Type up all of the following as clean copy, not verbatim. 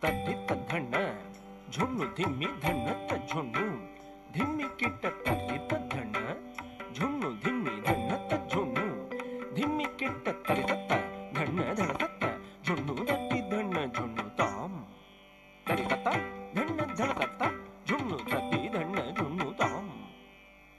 ತದ್ದಿತ್ತ ಧಣ್ಣ ಝುಣ್ಣು ಧಿಮ್ಮಿ ಧಣ್ಣತ್ತ ಝುಣ್ಣು ಧಿಮ್ಮಿ ಕಿಟ್ಟ ತದ್ದಿತ್ತ ಧಣ್ಣ ಝುಣ್ಣು ಧಿಮ್ಮಿ ಧಣ್ಣತ್ತ ಝುಣ್ಣು ಧಿಮ್ಮಿ ಕಿಟ್ಟ ತರಿದತ್ತ ಧಣ್ಣ ಧಣತತ್ತ ಝುಣ್ಣು ದತ್ತಿ ಧಣ್ಣ ಝುಣ್ಣು ತಾಂ ತರಿದತ್ತ ಧಣ್ಣ ಧಣತತ್ತ ಝುಣ್ಣು ದತ್ತಿ ಧಣ್ಣ ಝುಣ್ಣು ತಾಂ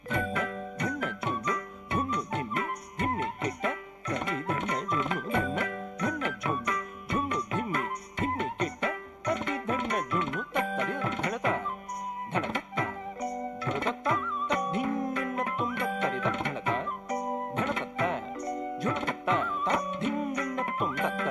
ಧಣ್ಣ ಧಣ್ಣ ಝುಣ್ಣು ಝುಣ್ಣು ಧಿಮ್ಮಿ ಧಿಮ್ಮಿ ಕಿಟ್ಟ ತರಿ ಧಣ್ಣ ಝುಣ್ಣು ಧಣ್ಣ ಧಣ್ಣ ಝುಣ್ಣು ಝುಣ್ಣು ಧಿಮ್ಮಿ ಧಿಮ್ಮಿ ಕಿಟ್ಟ ತರಿ ಧಣ್ಣ ಝುಣ್ಣು ತತ್ತರಿ ಧಣತ ಧಣತತ್ತ ಝುಣತತ್ತ ತದ್ಧಿಂಗಿಣ್ಣ ತುಂಬ ತರಿದ ಧಣತ ಧಣತತ್ತ ಝುಣತತ್ತ ತದ್ಧಿಂಗಿಣ್ಣ ತುಂಬ ತತ್ತ